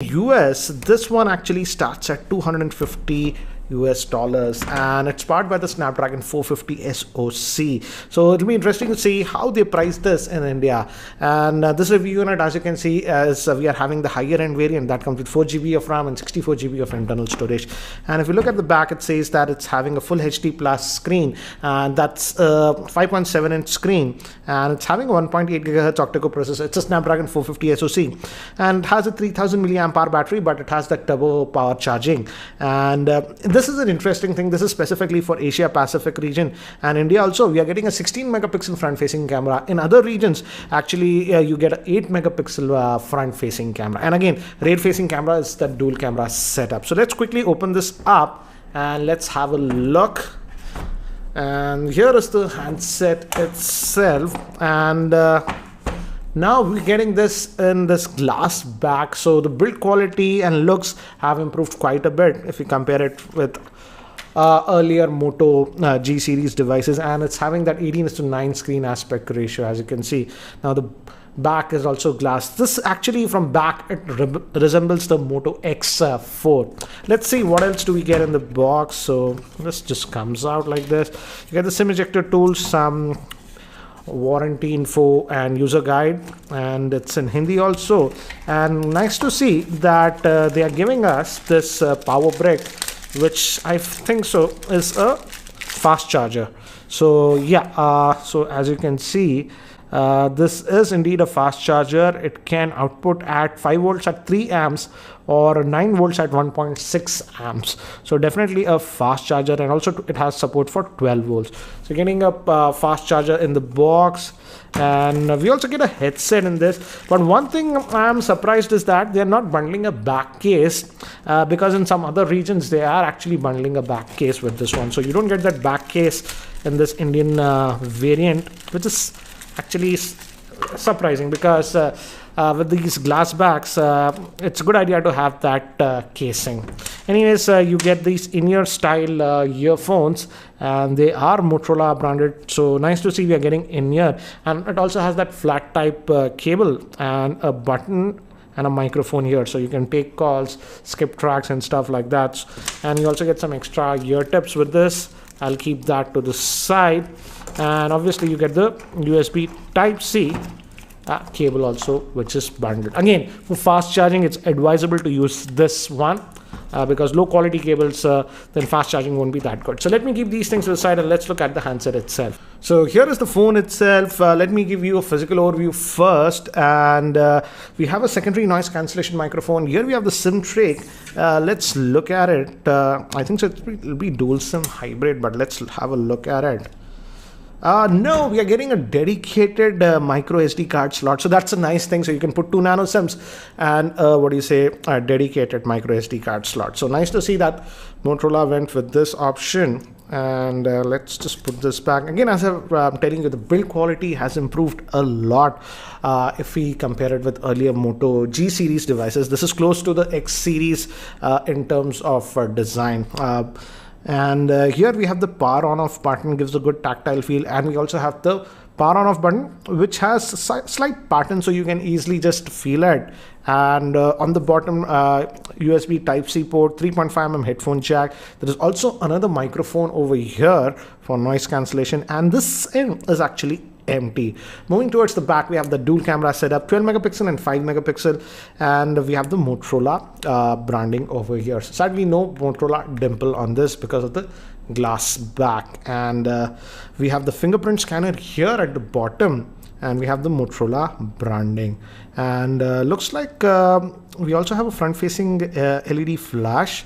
US, this one actually starts at $250 and it's powered by the Snapdragon 450 SoC. So it'll be interesting to see how they price this in India. And this review unit, as you can see, is we are having the higher end variant that comes with 4 GB of RAM and 64 GB of internal storage. And if you look at the back, it says that it's having a full HD plus screen, and that's a 5.7 inch screen, and it's having a 1.8 GHz octa-core processor. It's a Snapdragon 450 SoC and has a 3000 milliamp hour battery, but it has that turbo power charging. And this is an interesting thing. This is specifically for Asia Pacific region and India also. We are getting a 16 megapixel front facing camera. In other regions, actually you get an 8 megapixel front facing camera. And again, rear facing camera is the dual camera setup. So let's quickly open this up and let's have a look. And here is the handset itself, and now we're getting this in this glass back. So the build quality and looks have improved quite a bit if you compare it with earlier Moto G series devices, and it's having that 18:9 screen aspect ratio, as you can see. Now the back is also glass. This actually from back it resembles the Moto X4. Let's see what else do we get in the box. So this just comes out like this. You get the SIM ejector tool, some warranty info and user guide, and it's in Hindi also. And nice to see that they are giving us this power brick, which I think so is a fast charger. So yeah, so as you can see, this is indeed a fast charger. It can output at 5 volts at 3 amps or 9 volts at 1.6 amps. So definitely a fast charger, and also it has support for 12 volts. So getting a fast charger in the box, and we also get a headset in this. But one thing I'm surprised is that they're not bundling a back case, because in some other regions they are actually bundling a back case with this one. So you don't get that back case in this Indian variant, which is actually surprising, because with these glass backs, it's a good idea to have that casing. Anyways, you get these in-ear style earphones, and they are Motorola branded. So nice to see we are getting in-ear, and it also has that flat type cable and a button and a microphone here, so you can take calls, skip tracks and stuff like that. And you also get some extra ear tips with this. I'll keep that to the side. And obviously you get the USB Type-C cable also, which is bundled. Again, for fast charging, it's advisable to use this one, because low quality cables, then fast charging won't be that good. So let me keep these things to the side and let's look at the handset itself. So here is the phone itself. Let me give you a physical overview first. And we have a secondary noise cancellation microphone. Here we have the SIM tray. Let's look at it. I think so it'll be dual SIM hybrid, but let's have a look at it. No, we are getting a dedicated micro SD card slot. So that's a nice thing. So you can put 2 nano SIMs and a dedicated micro SD card slot. So nice to see that Motorola went with this option. And let's just put this back. Again, as I'm telling you, the build quality has improved a lot if we compare it with earlier Moto G series devices. This is close to the X series in terms of design. And here we have the power on off button, gives a good tactile feel, and we also have the power on off button, which has a slight pattern, so you can easily just feel it. And on the bottom, USB Type-C port, 3.5mm headphone jack. There is also another microphone over here for noise cancellation, and this end is actually empty. Moving towards the back, we have the dual camera setup, 12 megapixel and 5 megapixel, and we have the Motorola branding over here. So sadly, no Motorola dimple on this because of the glass back. And we have the fingerprint scanner here at the bottom, and we have the Motorola branding. And looks like we also have a front-facing LED flash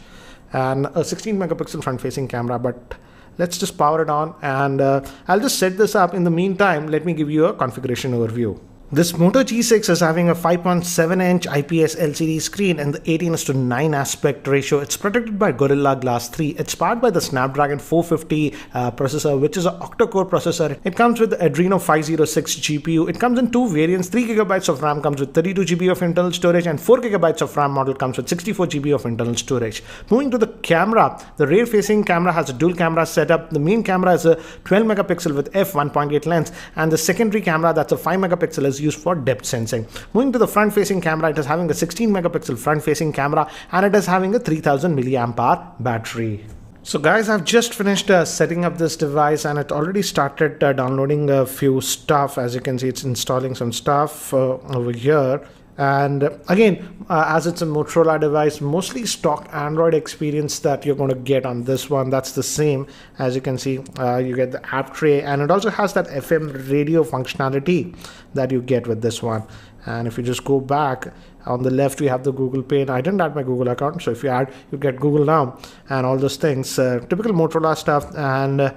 and a 16 megapixel front-facing camera, but let's just power it on, and I'll just set this up. In the meantime, let me give you a configuration overview. This Moto G6 is having a 5.7-inch IPS LCD screen and the 18:9 aspect ratio. It's protected by Gorilla Glass 3. It's powered by the Snapdragon 450 processor, which is an octa-core processor. It comes with the Adreno 506 GPU. It comes in 2 variants. 3 GB of RAM comes with 32 GB of internal storage, and 4 GB of RAM model comes with 64 GB of internal storage. Moving to the camera, the rear-facing camera has a dual camera setup. The main camera is a 12 megapixel with f1.8 lens, and the secondary camera, that's a 5 megapixel, is used for depth sensing. Moving to the front facing camera, it is having a 16 megapixel front facing camera, and it is having a 3000 milliamp hour battery. So guys, I've just finished setting up this device, and it already started downloading a few stuff. As you can see, it's installing some stuff over here. And again, as it's a Motorola device, mostly stock Android experience that you're going to get on this one, that's the same. As you can see, you get the app tray, and it also has that FM radio functionality that you get with this one. And if you just go back, on the left we have the Google Pay. I didn't add my Google account, so if you add, you get Google Now and all those things, typical Motorola stuff. And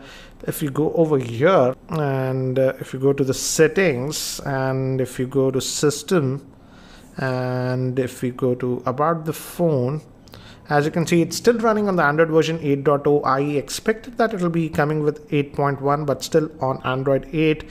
if you go over here, and if you go to the settings, and if you go to system, and if we go to about the phone, as you can see, it's still running on the Android version 8.0. I expected that it will be coming with 8.1, but still on Android 8.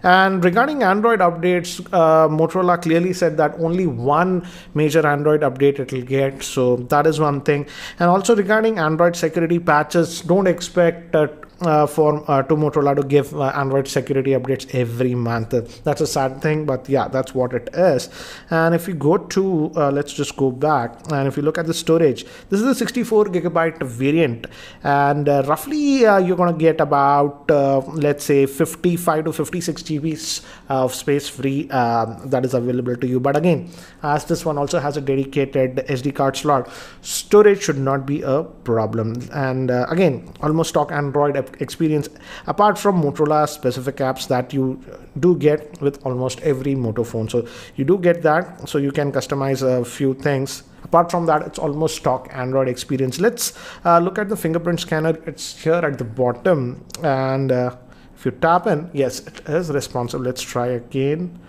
And regarding Android updates, Motorola clearly said that only one major Android update it will get. So that is one thing. And also regarding Android security patches, don't expect to Motorola to give Android security updates every month. That's a sad thing, but yeah, that's what it is. And if you go to, let's just go back, and if you look at the storage, this is a 64 gigabyte variant, and roughly you're going to get about, let's say 55 to 56 GBs of space free that is available to you. But again, as this one also has a dedicated SD card slot, storage should not be a problem. And again, almost stock Android experience, apart from Motorola specific apps that you do get with almost every Moto phone. So you do get that, so you can customize a few things. Apart from that, it's almost stock Android experience. Let's look at the fingerprint scanner. It's here at the bottom, and if you tap in, yes, it is responsive. Let's try again.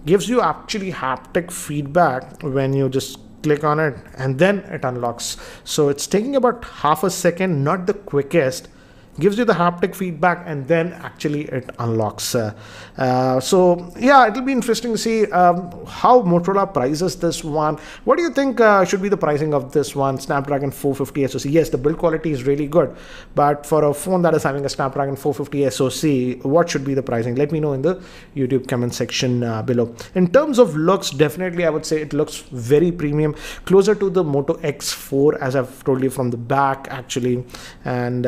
Gives you actually haptic feedback when you just click on it, and then it unlocks. So it's taking about half a second, not the quickest. Gives you the haptic feedback, and then actually it unlocks. So yeah, it'll be interesting to see how Motorola prices this one. What do you think should be the pricing of this one, Snapdragon 450 SoC? Yes, the build quality is really good, but for a phone that is having a Snapdragon 450 SoC, what should be the pricing? Let me know in the YouTube comment section below. In terms of looks, definitely I would say it looks very premium, closer to the Moto X4, as I've told you from the back actually. And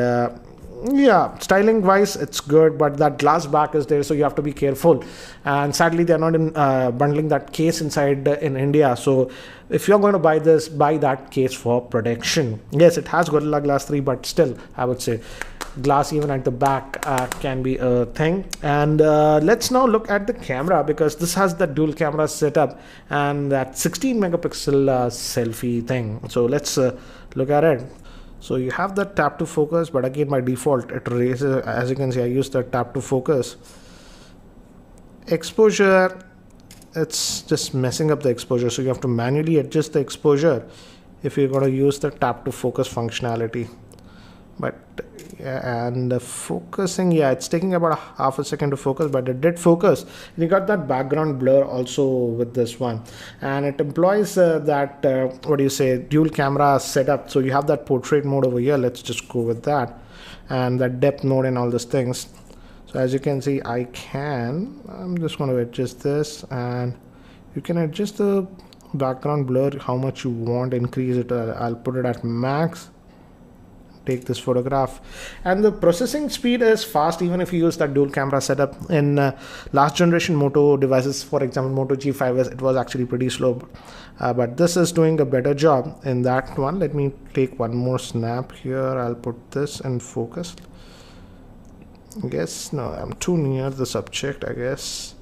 yeah, styling wise it's good, but that glass back is there, so you have to be careful. And sadly they're not in bundling that case inside in India, so if you're going to buy this, buy that case for protection. Yes, it has Gorilla Glass 3, but still I would say glass even at the back can be a thing. And let's now look at the camera, because this has the dual camera setup and that 16 megapixel selfie thing. So let's look at it. So you have the tap to focus, but again by default it raises. As you can see, I use the tap to focus. Exposure, it's just messing up the exposure, so you have to manually adjust the exposure if you're going to use the tap to focus functionality. But and the focusing, yeah, it's taking about half a second to focus, but it did focus. You got that background blur also with this one, and it employs that what do you say, dual camera setup. So you have that portrait mode over here. Let's just go with that, and that depth mode and all those things. So as you can see, I'm just going to adjust this, and you can adjust the background blur how much you want, increase it. I'll put it at max. Take this photograph, and the processing speed is fast even if you use that dual camera setup. In last generation Moto devices, for example Moto G5s, it was actually pretty slow, but this is doing a better job in that one. Let me take one more snap here. I'll put this in focus. I guess no, I'm too near the subject, I guess.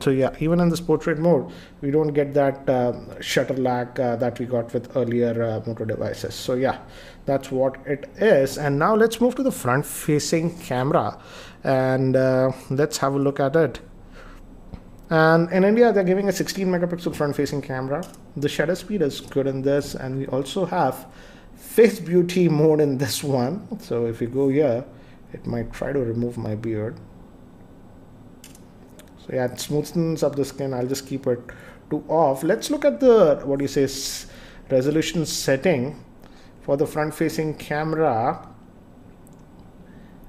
So yeah, even in this portrait mode, we don't get that shutter lag that we got with earlier Moto devices. So yeah, that's what it is. And now let's move to the front facing camera, and let's have a look at it. And in India, they're giving a 16 megapixel front facing camera. The shutter speed is good in this, and we also have face beauty mode in this one. So if you go here, it might try to remove my beard. So yeah, it smoothens up the skin. I'll just keep it to off. Let's look at the, what do you say, resolution setting for the front facing camera.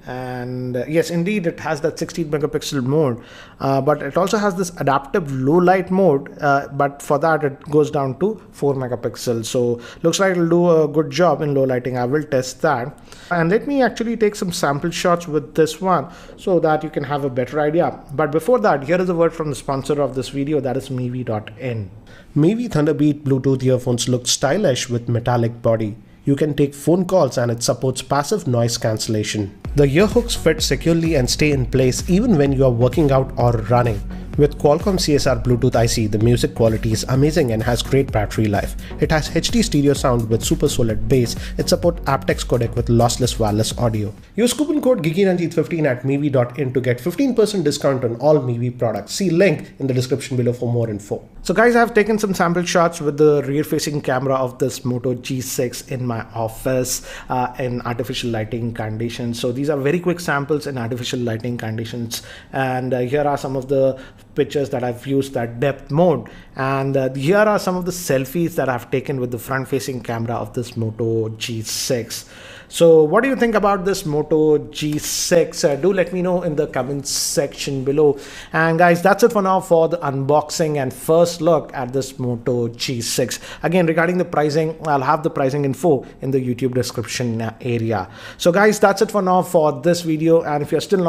And yes, indeed it has that 16 megapixel mode, but it also has this adaptive low light mode, but for that it goes down to 4 megapixels. So looks like it'll do a good job in low lighting. I will test that, and let me actually take some sample shots with this one so that you can have a better idea. But before that, here is a word from the sponsor of this video, that is Mevi.in. Mevi Thunderbeat Bluetooth earphones look stylish with metallic body. You can take phone calls and it supports passive noise cancellation. The ear hooks fit securely and stay in place even when you are working out or running. With Qualcomm CSR Bluetooth IC, the music quality is amazing and has great battery life. It has HD stereo sound with super solid bass. It supports aptX codec with lossless wireless audio. Use coupon code GigiRanjit15 at Mevi.in to get 15% discount on all Mevi products. See link in the description below for more info. So guys, I've taken some sample shots with the rear-facing camera of this Moto G6 in my office in artificial lighting conditions. So these are very quick samples in artificial lighting conditions, and here are some of the pictures that I've used that depth mode, and here are some of the selfies that I've taken with the front-facing camera of this Moto G6. So what do you think about this Moto G6? Do let me know in the comments section below. And guys, that's it for now for the unboxing and first look at this Moto G6. Again, regarding the pricing, I'll have the pricing info in the YouTube description area. So guys, that's it for now for this video, and if you're still not